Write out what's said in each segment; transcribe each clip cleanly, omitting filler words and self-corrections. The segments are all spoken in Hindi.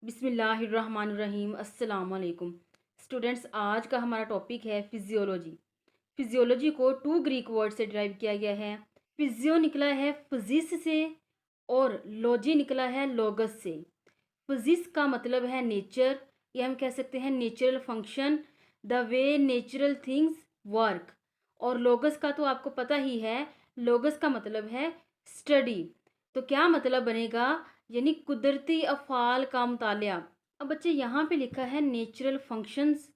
बिस्मिल्लाहिर्रहमानिर्रहीम अस्सलाम वालेकुम। स्टूडेंट्स, आज का हमारा टॉपिक है फिजियोलॉजी। फिजियोलॉजी को टू ग्रीक वर्ड से डिराइव किया गया है। फिजियो निकला है फिजिस से और लॉजी निकला है लोगस से। फिजिस का मतलब है नेचर, या हम कह सकते हैं natural function, the way natural things work. और लोगस का तो आपको पता ही है, लोगस का मतलब है स्टडी। तो क्या मतलब बनेगा, यानी कुदरती अफ़ाल का मुतालिया। अब बच्चे यहाँ पे लिखा है नेचुरल फंक्शंस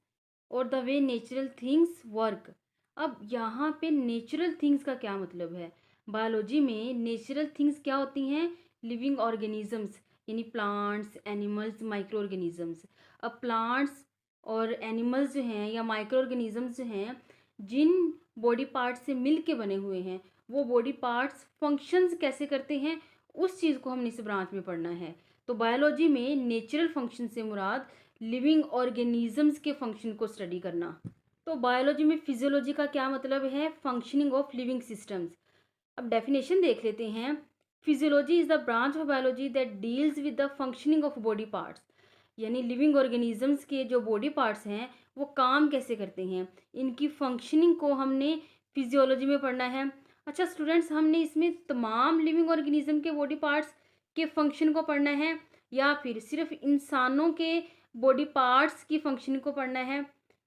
और the way natural things work. अब यहाँ पे नेचुरल थिंग्स का क्या मतलब है? बायोलॉजी में नेचुरल थिंग्स क्या होती हैं? लिविंग ऑर्गेनिजम्स, यानी प्लांट्स, एनिमल्स, माइक्रो ऑर्गेनिजम्स। अब प्लांट्स और एनिमल्स जो हैं या माइक्रो ऑर्गेनिजम्स जो हैं, जिन बॉडी पार्ट्स से मिल के बने हुए हैं, वो बॉडी पार्ट्स फंक्शंस कैसे करते हैं, उस चीज़ को हमने इस ब्रांच में पढ़ना है। तो बायोलॉजी में नेचुरल फंक्शन से मुराद लिविंग ऑर्गेनिजम्स के फंक्शन को स्टडी करना। तो बायोलॉजी में फिजियोलॉजी का क्या मतलब है? Functioning of living systems. अब डेफिनेशन देख लेते हैं। Physiology is the branch of biology that deals with the functioning of body parts, यानी लिविंग ऑर्गेनिजम्स के जो बॉडी पार्ट्स हैं वो काम कैसे करते हैं, इनकी फंक्शनिंग को हमने फिजियोलॉजी में पढ़ना है। अच्छा स्टूडेंट्स, हमने इसमें तमाम लिविंग ऑर्गेनिज्म के बॉडी पार्ट्स के फंक्शन को पढ़ना है या फिर सिर्फ इंसानों के बॉडी पार्ट्स की फंक्शन को पढ़ना है?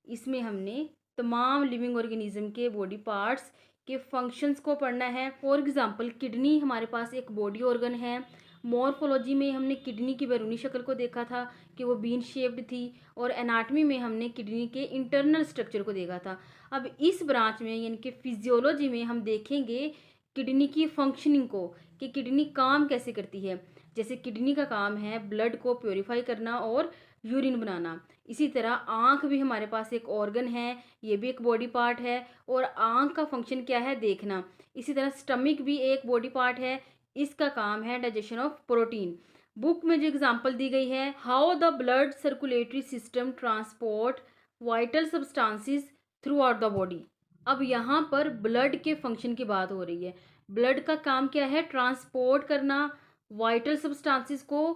इसमें हमने तमाम लिविंग ऑर्गेनिज्म के बॉडी पार्ट्स के फंक्शंस को पढ़ना है। फॉर एग्जांपल, किडनी हमारे पास एक बॉडी ऑर्गन है। मॉर्फोलॉजी में हमने किडनी की बैरूनी शक्ल को देखा था कि वो बीन शेप्ड थी, और एनाटमी में हमने किडनी के इंटरनल स्ट्रक्चर को देखा था। अब इस ब्रांच में यानी कि फिजियोलॉजी में हम देखेंगे किडनी की फंक्शनिंग को, कि किडनी काम कैसे करती है। जैसे किडनी का काम है ब्लड को प्योरीफाई करना और यूरिन बनाना। इसी तरह आँख भी हमारे पास एक ऑर्गन है, ये भी एक बॉडी पार्ट है, और आँख का फंक्शन क्या है? देखना। इसी तरह स्टमक भी एक बॉडी पार्ट है, इसका काम है डाइजेशन ऑफ प्रोटीन। बुक में जो एग्जांपल दी गई है, how the blood circulatory system transport vital substances through out the body. अब यहाँ पर ब्लड के फंक्शन की बात हो रही है। ब्लड का काम क्या है? ट्रांसपोर्ट करना वाइटल सब्सटेंसेस को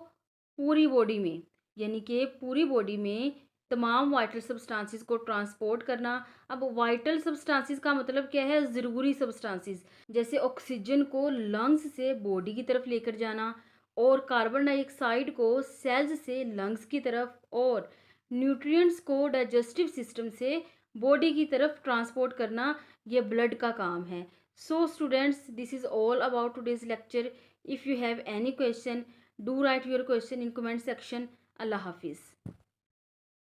पूरी बॉडी में, यानी कि पूरी बॉडी में तमाम वाइटल सब्सटेंसेस को ट्रांसपोर्ट करना। अब वाइटल सब्सटेंसेस का मतलब क्या है? ज़रूरी सब्सटेंसेस, जैसे ऑक्सीजन को लंग्स से बॉडी की तरफ लेकर जाना, और कार्बन डाइऑक्साइड को सेल्स से लंग्स की तरफ, और न्यूट्रिएंट्स को डाइजेस्टिव सिस्टम से बॉडी की तरफ ट्रांसपोर्ट करना, ये ब्लड का काम है। So students, this is all about today's lecture. If you have any question, do write your question in comment section. अल्लाह हाफिज़।